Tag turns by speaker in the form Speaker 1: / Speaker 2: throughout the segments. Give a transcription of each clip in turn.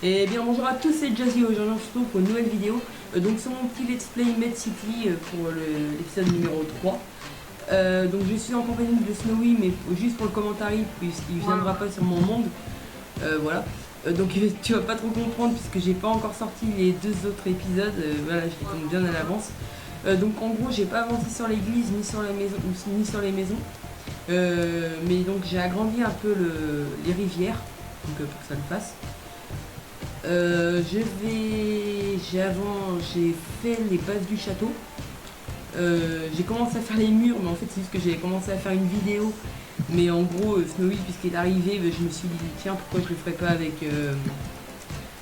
Speaker 1: Et bien bonjour à tous, c'est Jazzy, aujourd'hui on se retrouve pour une nouvelle vidéo. Donc c'est mon petit let's play Med City pour l'épisode numéro 3. Donc je suis en compagnie de Snowy, mais juste pour le commentaire puisqu'il viendra pas sur mon monde. Voilà. Donc tu vas pas trop comprendre puisque j'ai pas encore sorti les deux autres épisodes. Voilà, je les tourne bien à l'avance. Donc en gros j'ai pas avancé sur l'église ni sur la maison ni sur les maisons. Mais donc j'ai agrandi un peu les rivières donc, pour que ça le fasse. J'ai fait les bases du château. J'ai commencé à faire les murs, mais en fait c'est juste que j'ai commencé à faire une vidéo. Mais en gros, Snowy, puisqu'il est arrivé, je me suis dit tiens, pourquoi je le ferais pas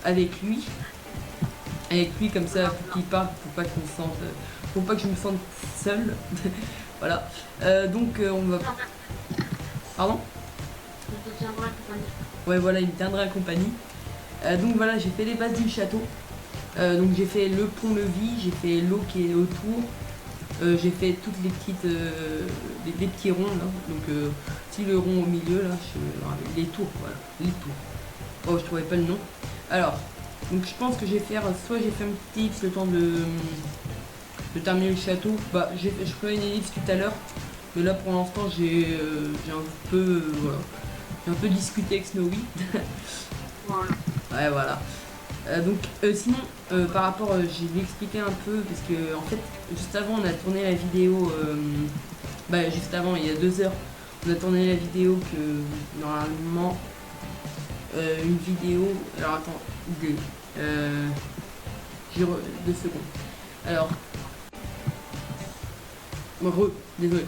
Speaker 1: avec lui. Avec lui comme ça, pour qu'il parte, pour pas que je me sente seule. Voilà. Donc on va. Pardon? Ouais, voilà, il me tiendra en compagnie. Donc voilà, j'ai fait les bases du château. Donc j'ai fait le pont-levis, j'ai fait l'eau qui est autour. J'ai fait toutes les petites les petits ronds là. Donc si le rond au milieu là, les tours, voilà, les tours. Oh, je trouvais pas le nom. Alors, donc je pense que je vais faire, soit j'ai fait un petit ellipse le temps de terminer le château. Bah je ferai une ellipse tout à l'heure. Mais là pour l'instant j'ai un peu voilà. J'ai un peu discuté avec Snowy.
Speaker 2: Voilà.
Speaker 1: Ouais, voilà. Donc sinon par rapport j'ai lui expliqué un peu parce que en fait juste avant on a tourné la vidéo juste avant il y a 2 heures on a tourné la vidéo que normalement une vidéo alors attends j'ai 2 secondes alors désolé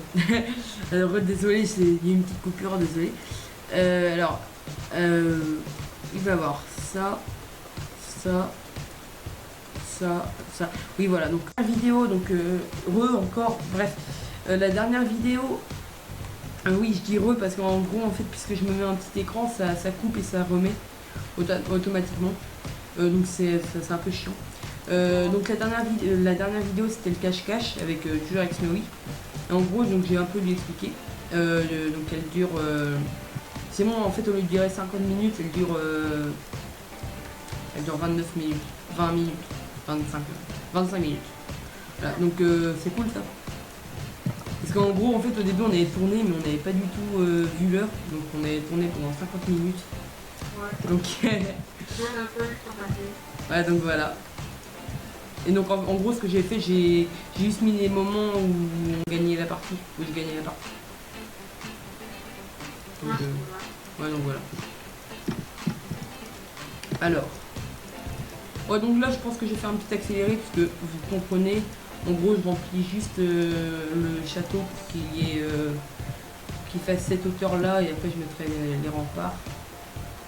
Speaker 1: alors désolé il y a une petite coupure désolé alors il va y avoir ça. Oui, voilà. Donc, la vidéo, donc, encore, bref. La dernière vidéo, oui, je dis parce qu'en gros, en fait, puisque je me mets un petit écran, ça coupe et ça remet automatiquement. Donc, c'est un peu chiant. Donc, la dernière vidéo, c'était le cache-cache, avec toujours avec Snowy. Et en gros, donc, j'ai un peu lui expliqué. Donc, elle dure. C'est bon, en fait, au lieu de durer 50 minutes, elle dure 29 minutes, 20 minutes, 25 minutes. Voilà, donc c'est cool ça. Parce qu'en gros, en fait, au début, on avait tourné, mais on n'avait pas du tout vu l'heure. Donc on avait tourné pendant 50 minutes.
Speaker 2: Ouais.
Speaker 1: Donc, ouais, donc voilà. Et donc en gros, ce que j'ai fait, j'ai juste mis les moments où on gagnait la partie, où je gagnais la partie. Donc, ouais, donc voilà. Alors. Ouais, donc là je pense que je vais faire un petit accéléré parce que vous comprenez, en gros je remplis juste le château pour qu'il fasse cette hauteur là et après je mettrai les remparts.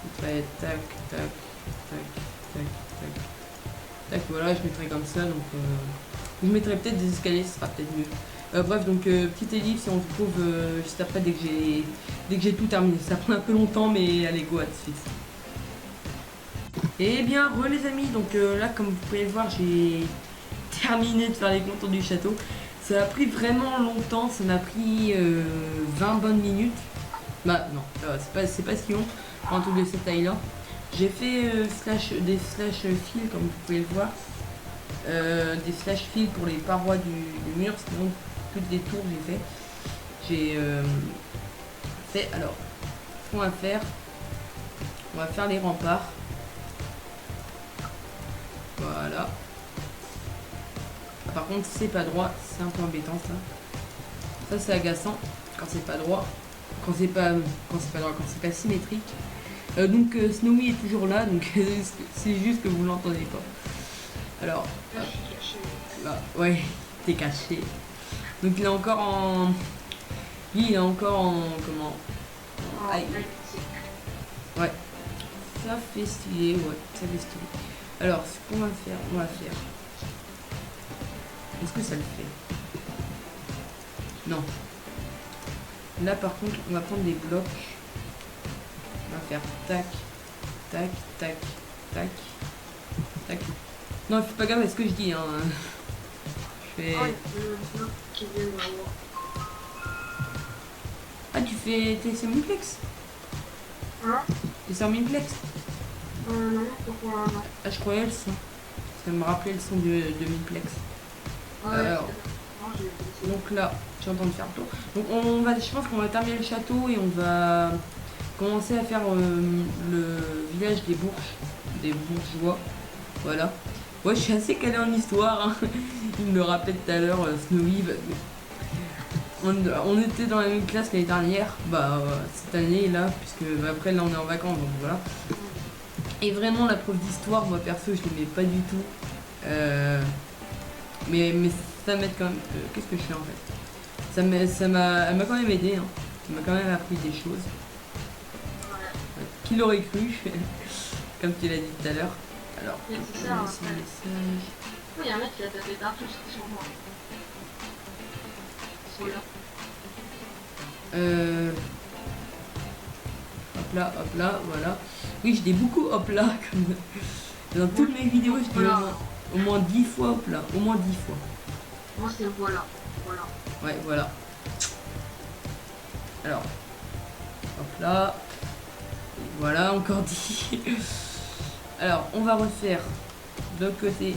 Speaker 1: Je mettrai tac, tac, tac, tac, tac, tac, voilà, je mettrai comme ça donc je mettrai peut-être des escaliers, ce sera peut-être mieux. Bref, donc petite ellipse et on se retrouve juste après dès que j'ai tout terminé. Ça prend un peu longtemps mais allez go, à tout de suite. Et bien les amis, donc là comme vous pouvez le voir j'ai terminé de faire les contours du château. Ça a pris vraiment longtemps, ça m'a pris 20 bonnes minutes. Bah non, c'est pas si long pour un truc de cette taille là. J'ai fait des slash fils comme vous pouvez le voir. Des slash fils pour les parois du mur, sinon toutes les tours j'ai fait. Alors ce qu'on va faire, on va faire les remparts. Voilà. Par contre, si c'est pas droit, c'est un peu embêtant ça. Ça c'est agaçant quand c'est pas droit, quand c'est pas droit, quand c'est pas symétrique. Donc Snowy est toujours là, donc c'est juste que vous l'entendez pas. Alors, là, ouais, t'es caché. Donc il est encore en, comment? Aïe. Ouais. Ça fait stylé, ouais, ça fait stylé. Alors, ce qu'on va faire, est-ce que ça le fait? Non. Là, par contre, on va prendre des blocs. On va faire tac, tac, tac, tac, tac. Non, fais pas gaffe à ce que je dis, hein. Je fais... Ah, t'es sur Miplex?
Speaker 2: Hein?
Speaker 1: T'es sur Miplex?
Speaker 2: Non, pourquoi non?
Speaker 1: Ah, je croyais le son. Ça me rappelait le son de Miplex. Alors, donc là, je suis en train de faire le tour. Donc je pense qu'on va terminer le château et on va commencer à faire le village des bourgeois. Voilà. Ouais, je suis assez calé en histoire. Hein. Il me le rappelait tout à l'heure, Snowy. On était dans la même classe l'année dernière. Bah, cette année là, puisque après là on est en vacances, donc voilà. Et vraiment, la prof d'histoire, moi perso, je l'aimais pas du tout. Mais ça m'aide quand même. Qu'est-ce que je fais en fait? Elle m'a quand même aidé. Hein. Elle m'a quand même appris des choses. Qui l'aurait cru? Comme tu l'as dit tout à l'heure. Alors,
Speaker 2: c'est ça,
Speaker 1: laisse un message.
Speaker 2: il y a un mec qui a tapé partout sur moi. Sur là.
Speaker 1: Hop là, voilà. Oui, je dis beaucoup hop là. Comme dans toutes mes vidéos, je dis au moins 10 fois hop là. Au moins 10 fois.
Speaker 2: Moi, c'est voilà. Voilà.
Speaker 1: Ouais, voilà. Alors, hop là. Et voilà, encore dit. Alors, on va refaire de l'autre côté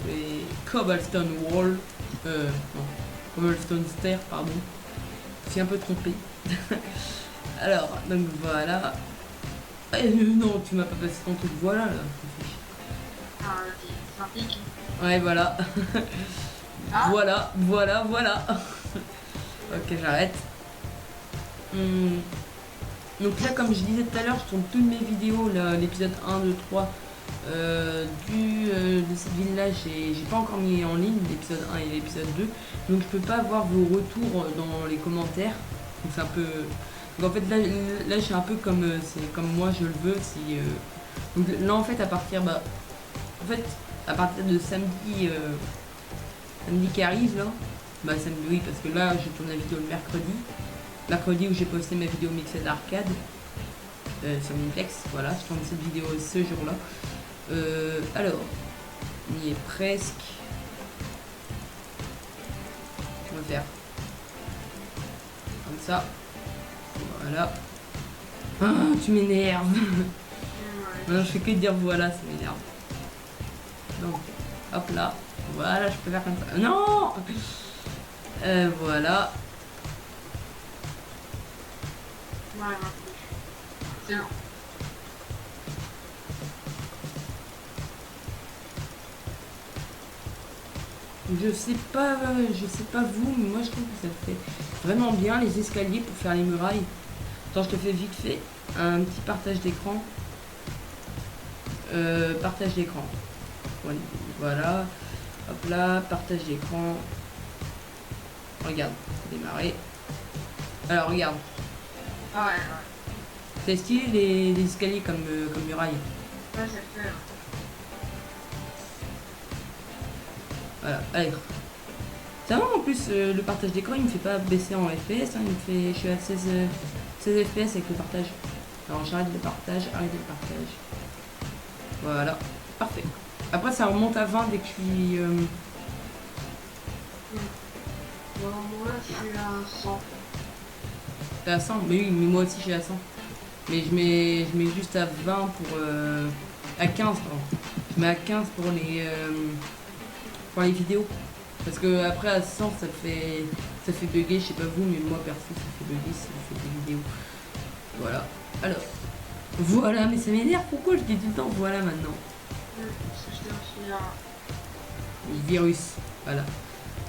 Speaker 1: les cobblestone wall. Non, cobblestone stair, pardon. Je suis un peu trompé. Alors, donc voilà. Non, tu m'as pas passé ton truc, voilà là.
Speaker 2: Ah, c'est un pic.
Speaker 1: Ouais, voilà.
Speaker 2: Ah.
Speaker 1: Voilà. Ok, j'arrête. Donc là, comme je disais tout à l'heure, je tourne toutes mes vidéos, l'épisode 1, 2, 3 de cette ville-là. J'ai pas encore mis en ligne l'épisode 1 et l'épisode 2. Donc je peux pas voir vos retours dans les commentaires. Donc c'est un peu... Donc en fait là je suis un peu comme c'est comme moi je le veux. Donc là en fait à partir de samedi qui arrive là, samedi oui parce que là je tourne la vidéo le mercredi où j'ai posté ma vidéo mixée d'arcade sur Minplex, voilà, je tourne cette vidéo ce jour-là. Alors, on y est presque. On va faire comme ça. Voilà. Ah, tu m'énerves. Non, je fais que dire voilà, ça m'énerve. Donc, hop là. Voilà, je peux faire comme ça. Non. Voilà.
Speaker 2: Ouais, c'est bon.
Speaker 1: Je sais pas vous, mais moi je trouve que ça fait vraiment bien les escaliers pour faire les murailles. Attends, je te fais vite fait un petit partage d'écran. Partage d'écran. Voilà. Hop là, partage d'écran. Regarde, démarrer. Alors regarde.
Speaker 2: Ah ouais.
Speaker 1: C'est stylé les escaliers comme muraille.
Speaker 2: Ouais, ça fait.
Speaker 1: Voilà, allez. Ça va en plus, le partage d'écran il me fait pas baisser en FPS, hein, il me fait. Je suis à 16 FPS avec le partage. Alors j'arrête le partage, arrêtez le partage. Voilà, parfait. Après ça remonte à 20 dès que je suis.
Speaker 2: Bon, moi je suis à 100.
Speaker 1: T'es à 100? Mais oui, mais moi aussi je suis à 100. Mais je mets juste à 20 pour. À 15 pardon. Je mets à 15 pour les vidéos. Parce que après à 100 ça fait bugger, je sais pas vous, mais moi perso ça fait bugger si je fais des vidéos. Voilà. Alors. Voilà, mais ça m'énerve, pourquoi je dis tout le temps voilà maintenant?
Speaker 2: Parce que j'étais aussi à.
Speaker 1: Le virus, voilà.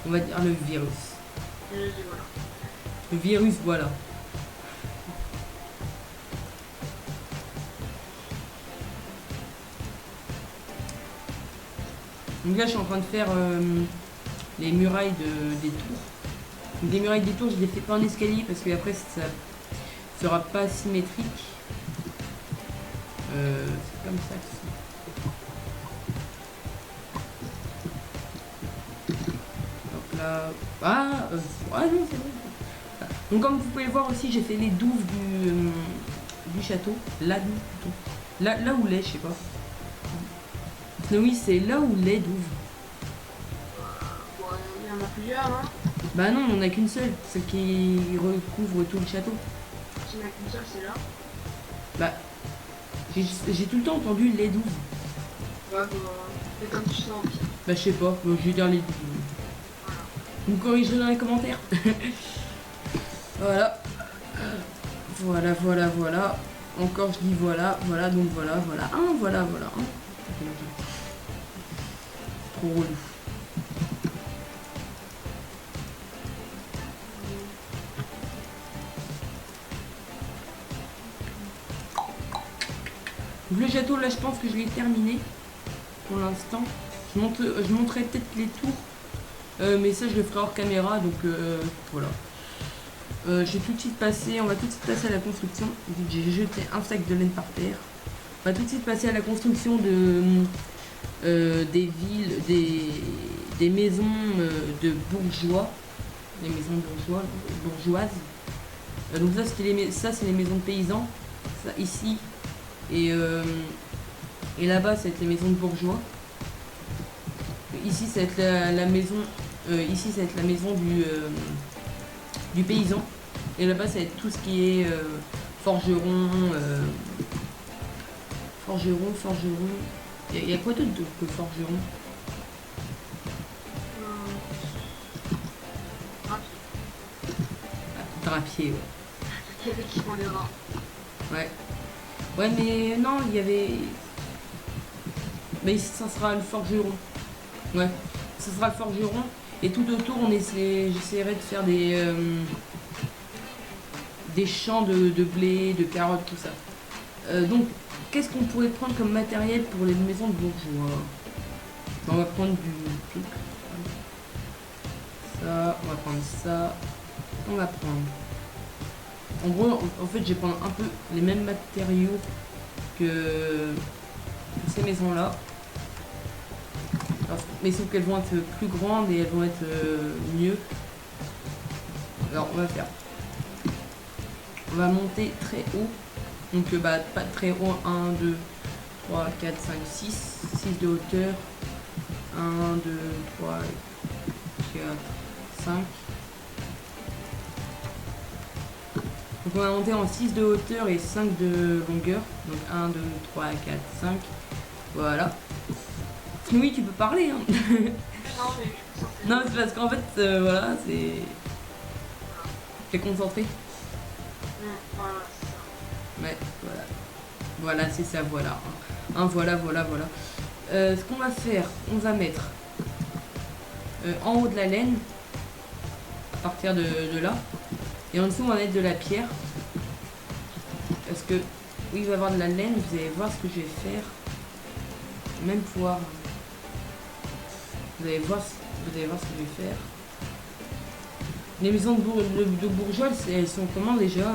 Speaker 1: On va dire le virus.
Speaker 2: Et je dis voilà.
Speaker 1: Le virus, voilà. Donc là je suis en train de faire les murailles des tours. Donc les murailles des tours je les fais pas en escalier parce que après ça sera pas symétrique. C'est comme ça que c'est. Hop là. Ah non c'est vrai. Donc comme vous pouvez le voir aussi j'ai fait les douves du château. La douve plutôt. Là où l'est, je sais pas. Oui c'est là où l'est douve.
Speaker 2: Bon, il y en a plusieurs, hein.
Speaker 1: Bah non, on en a qu'une seule, celle qui recouvre tout le château.
Speaker 2: S'il y en a qu'une seule, c'est là.
Speaker 1: Bah, J'ai tout le temps entendu les 12.
Speaker 2: Ouais, bah, mais comme tu sens.
Speaker 1: Bah je sais pas, je vais dire les 12. Vous me corrigerez dans les commentaires. Voilà. Voilà. Encore je dis voilà, donc voilà. Voilà. Trop relou. Donc le château là je pense que je l'ai terminé pour l'instant. Je montrerai peut-être les tours. Mais ça je le ferai hors caméra donc voilà. J'ai tout de suite passé, on va tout de suite passer à la construction. J'ai jeté un sac de laine par terre. On va tout de suite passer à la construction des villes, des maisons de bourgeois. Des maisons bourgeoises. Donc ça c'est les maisons de paysans. Ça ici. Et là-bas ça va être les maisons de bourgeois. Ici ça va être la maison. Ici ça va être la maison du paysan. Et là-bas ça va être tout ce qui est forgeron. Il y a quoi d'autre que forgeron? Drapier, ouais.
Speaker 2: Il y avait qui font les rats.
Speaker 1: Ouais. Ouais, mais non, il y avait. Mais ici, ça sera le forgeron. Ouais, ça sera le forgeron. Et tout autour, j'essaierai de faire des champs de blé, de carottes, tout ça. Donc, qu'est-ce qu'on pourrait prendre comme matériel pour les maisons de bourgeois? On va prendre du truc. Ça, on va prendre ça. On va prendre. En gros, en fait, je vais prendre un peu les mêmes matériaux que ces maisons-là. Mais sauf qu'elles vont être plus grandes et elles vont être mieux. Alors, on va faire. On va monter très haut. Donc, pas très haut. 1, 2, 3, 4, 5, 6. 6 de hauteur. 1, 2, 3, 4, 5. Donc on va monter en 6 de hauteur et 5 de longueur. Donc 1, 2, 3, 4, 5. Voilà. Oui, tu peux parler. Hein.
Speaker 2: Non, mais je
Speaker 1: non, c'est parce qu'en fait, voilà, c'est. T'es concentré.
Speaker 2: Voilà.
Speaker 1: Ouais, voilà. Voilà, c'est ça, voilà. Hein, voilà. Ce qu'on va faire, on va mettre en haut de la laine, à partir de là. Et en dessous, on va mettre de la pierre. Parce que, oui, il va y avoir de la laine. Vous allez voir ce que je vais faire. Même pouvoir. Vous allez voir ce que je vais faire. Les maisons de bourgeois, elles sont comment déjà,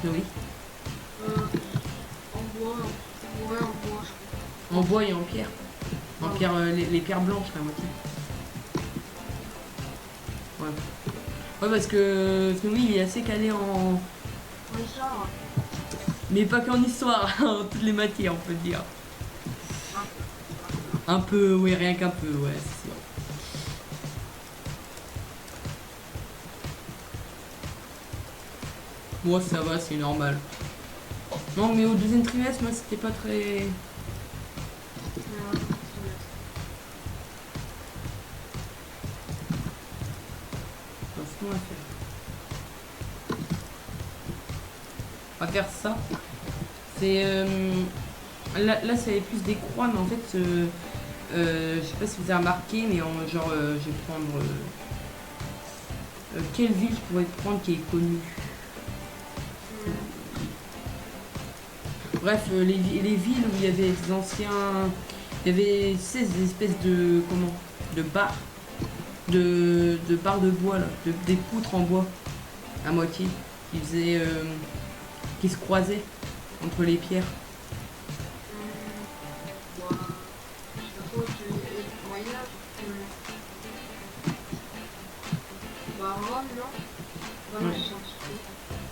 Speaker 1: Snowy?
Speaker 2: En bois. Ouais, en bois.
Speaker 1: En bois et en pierre. En pierre, les pierres blanches, la moitié. Ouais. Ouais, parce que Snowy, il est assez calé en.
Speaker 2: Bonsoir.
Speaker 1: Mais pas qu'en histoire, en toutes les matières, on peut dire. Un peu, oui, rien qu'un peu, ouais, c'est sûr. Moi, ça va, c'est normal. Non, mais au deuxième trimestre, moi, c'était pas très. Ce qu'on va faire. On va faire ça. C'est. Là, c'est plus des croix, mais en fait, je sais pas si vous avez remarqué, mais je vais prendre. Quelle ville je pourrais prendre qui est connue? Bref, les villes où il y avait des anciens. Il y avait ces espèces de. Comment? De barres. De barres de bois, là. Des poutres en bois. À moitié. Qui faisaient. Qui se croisaient entre les pierres.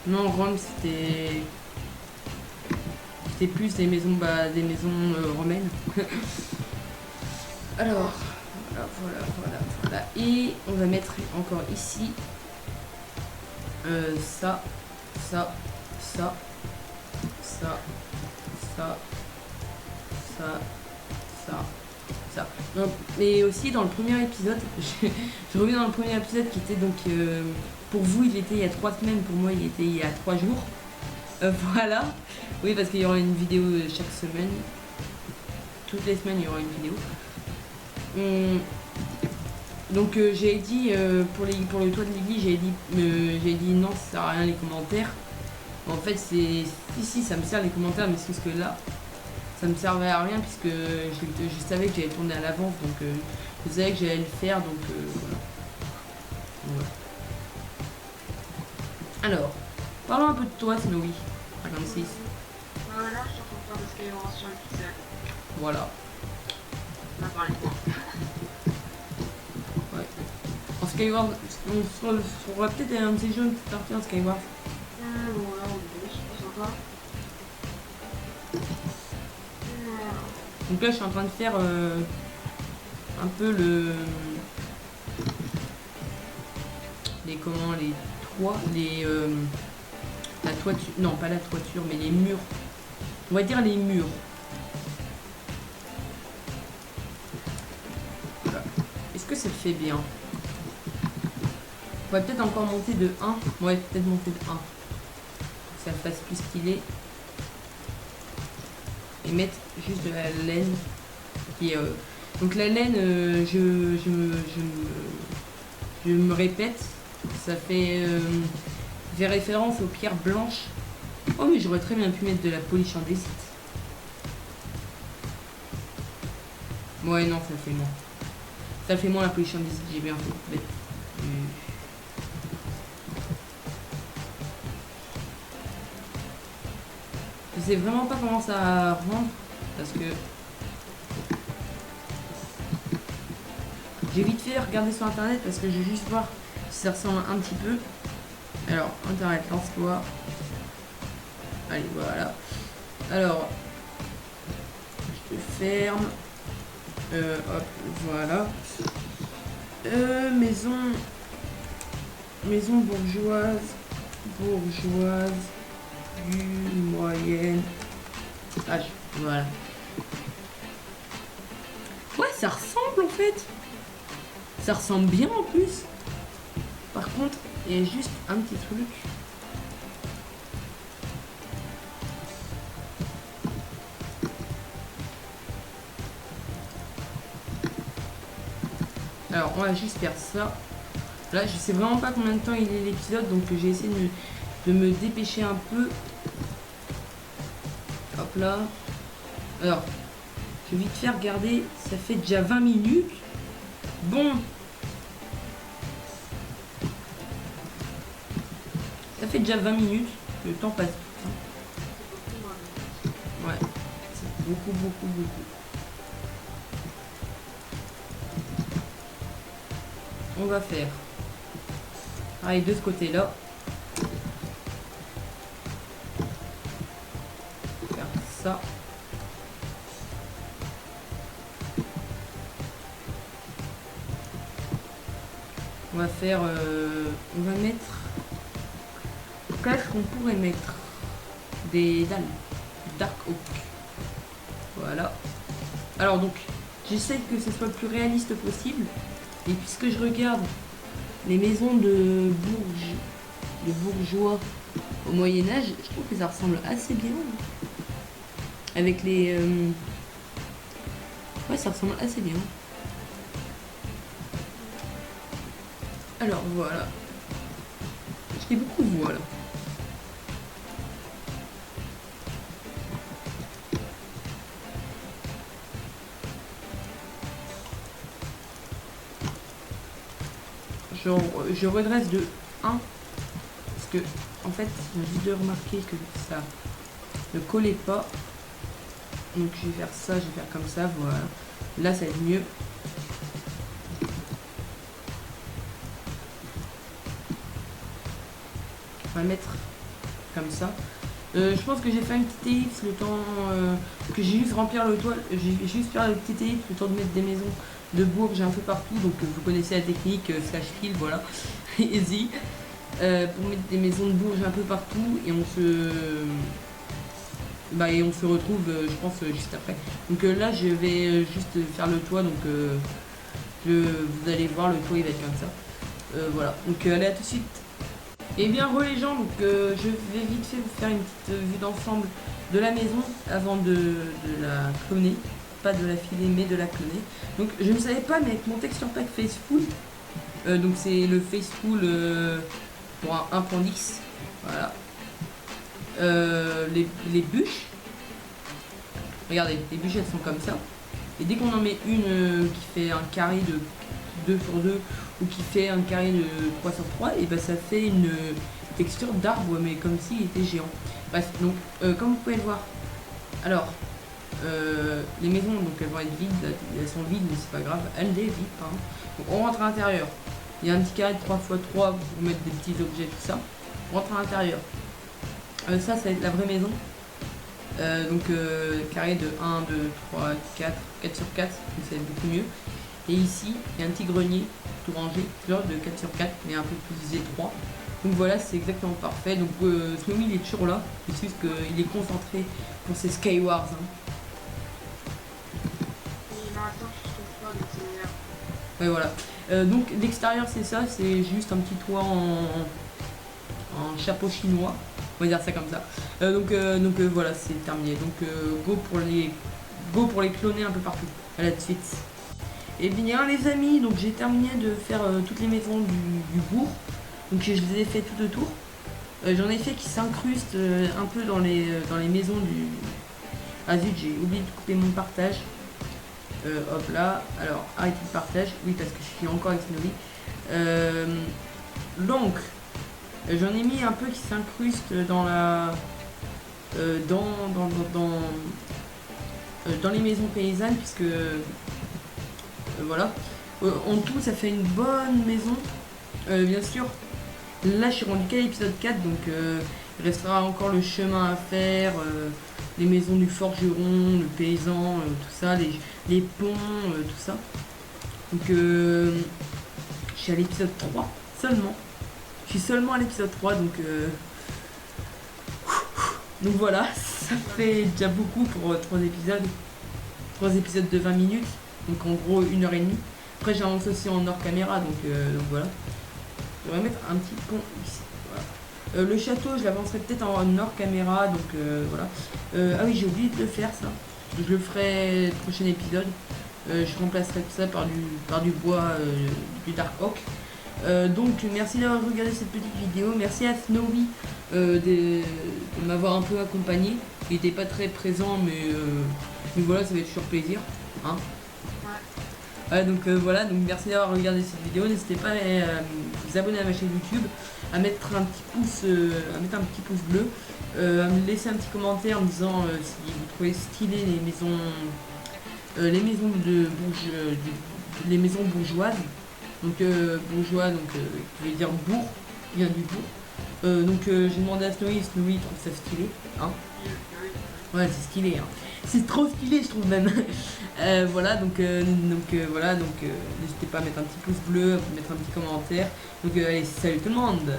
Speaker 1: Non, Rome, c'était plus des maisons, romaines. Alors, voilà. Et on va mettre encore ici ça, ça, ça, ça, ça. Donc, et aussi dans le premier épisode, je reviens dans le premier épisode qui était donc pour vous il était il y a 3 semaines, pour moi il était il y a 3 jours. Voilà. Oui, parce qu'il y aura une vidéo chaque semaine. Toutes les semaines il y aura une vidéo. Donc j'ai dit pour le toit de l'église, j'ai dit non, ça sert à rien les commentaires. En fait c'est si ça me sert les commentaires, mais c'est parce que là ça me servait à rien puisque je savais que j'allais tourner à l'avance, donc je savais que j'allais le faire, donc voilà. Alors, parlons un peu de toi, Snowy 56.
Speaker 2: Là, je suis en train de faire des Skyward sur le pixel.
Speaker 1: Voilà.
Speaker 2: On va parler de moi.
Speaker 1: Ouais. En Skyward, on fera peut-être un de ces jeux, une petite partie en Skyward.
Speaker 2: Bon, là, on est c'est pas sympa.
Speaker 1: Donc là, je suis en train de faire un peu les toits, la toiture, non pas la toiture, mais les murs. On va dire les murs. Voilà. Est-ce que ça le fait bien? On va peut-être encore monter de 1. On va peut-être monter de 1. Pour que ça fasse plus stylé. Et mettre juste de la laine. Donc la laine, je me répète, ça fait référence aux pierres blanches. Oh mais j'aurais très bien pu mettre de la polish andésite. Ouais non, ça fait moins. Ça fait moins la polish andésite, j'ai bien fait. Je sais vraiment pas comment ça rend parce que j'ai vite fait regarder sur internet parce que je vais juste voir si ça ressemble un petit peu. Alors, internet, lance-toi. Allez, voilà. Alors, je te ferme. Hop, voilà. Maison bourgeoise, du moyenne âge. Voilà. Ouais, ça ressemble en fait. Ça ressemble bien en plus. Par contre, il y a juste un petit truc. Alors, on va juste faire ça. Là, je sais vraiment pas combien de temps il est l'épisode, donc j'ai essayé de me dépêcher un peu. Hop là. Alors, je vais vite faire regarder. Ça fait déjà 20 minutes. Bon. Ça fait déjà 20 minutes. Le temps passe. Ouais. C'est beaucoup. On va faire. Allez, de ce côté-là. Faire ça. On va faire... on va mettre... Qu'est-ce qu'on pourrait mettre? Des dalles. Dark Oak. Voilà. Alors donc, j'essaie que ce soit le plus réaliste possible. Et puisque je regarde les maisons de bourgeois au Moyen-Âge, je trouve que ça ressemble assez bien. Avec les... Ouais, ça ressemble assez bien. Alors, voilà. Je dis beaucoup voilà. Je redresse de 1 parce que en fait j'ai juste de remarquer que ça ne collait pas, donc je vais faire ça, je vais faire comme ça, voilà, là ça va être mieux. On va mettre comme ça. Je pense que j'ai fait une petite ellipse le temps que j'ai juste remplir le toit, j'ai juste faire une petite ellipse le temps de mettre des maisons de bourges un peu partout, donc vous connaissez la technique slash kill, voilà. Easy, pour mettre des maisons de bourges un peu partout, et on se et on se retrouve, je pense, juste après. Donc là, je vais juste faire le toit. Donc vous allez voir, le toit il va être comme ça. Voilà. Donc allez, à tout de suite. Et bien, les gens, donc je vais vite fait vous faire une petite vue d'ensemble de la maison avant de la cloner. Pas de la filer, mais de la cloner. Donc je ne savais pas, mais avec mon texture pack Faceful, donc c'est le Faceful pour un 1.10. Voilà. Les bûches, regardez, les bûches elles sont comme ça. Et dès qu'on en met une qui fait un carré de 2 sur 2 ou qui fait un carré de 3 sur 3, et ben ça fait une texture d'arbre, mais comme s'il était géant. Bref, donc comme vous pouvez le voir, alors les maisons donc elles vont être vides, elles sont vides mais c'est pas grave, elles est vide, pardon. Donc on rentre à l'intérieur, il y a un petit carré de 3 x 3 pour mettre des petits objets, tout ça. On rentre à l'intérieur, ça va être la vraie maison. Carré de 1, 2, 3, 4 sur 4, donc c'est beaucoup mieux. Et ici, il y a un petit grenier tout rangé, genre de 4 sur 4, mais un peu plus étroit. Donc voilà, c'est exactement parfait. Donc Snowy il est toujours là, c'est juste qu'il est concentré pour ses Skywars. Ouais, voilà. Donc l'extérieur c'est ça, c'est juste un petit toit en chapeau chinois, on va dire ça comme ça. Voilà, c'est terminé. Donc go pour les cloner un peu partout. À la suite. Et bien les amis, donc j'ai terminé de faire toutes les maisons du bourg. Donc je les ai fait tout autour. J'en ai fait qui s'incrustent un peu dans les maisons du... Ah zut, j'ai oublié de couper mon partage. Hop là, alors arrêtez le partage, oui parce que je suis encore avec Snowy. Donc, j'en ai mis un peu qui s'incrustent dans la... dans les maisons paysannes, puisque... voilà. En tout, ça fait une bonne maison. Bien sûr, là je suis rendu qu'à l'épisode 4, donc il restera encore le chemin à faire, les maisons du forgeron, le paysan, tout ça, les ponts, tout ça. Donc je suis à l'épisode 3 seulement. Je suis seulement à l'épisode 3, donc voilà, ça fait déjà beaucoup pour 3 épisodes. 3 épisodes de 20 minutes, donc en gros 1h30. Après j'avance aussi en hors caméra, donc voilà. Je vais mettre un petit pont ici. Voilà. Le château, je l'avancerai peut-être en hors caméra, donc voilà. Ah oui, j'ai oublié de le faire ça. Je le ferai prochain épisode. Je remplacerai tout ça par du bois, du Dark Oak. Donc merci d'avoir regardé cette petite vidéo. Merci à Snowy de m'avoir un peu accompagné. Il n'était pas très présent, mais voilà, ça va être toujours plaisir. Hein. Donc voilà, donc merci d'avoir regardé cette vidéo. N'hésitez pas à vous abonner à ma chaîne YouTube, à mettre un petit pouce bleu, à me laisser un petit commentaire en me disant si vous trouvez stylé les maisons bourgeoises. Donc bourgeois, donc qui veut dire bourg, il vient du bourg. J'ai demandé à Snowy il trouve ça stylé. Hein. Ouais, c'est stylé. Hein. C'est trop stylé, je trouve même. Voilà, voilà, n'hésitez pas à mettre un petit pouce bleu, à mettre un petit commentaire. Donc allez, salut tout le monde.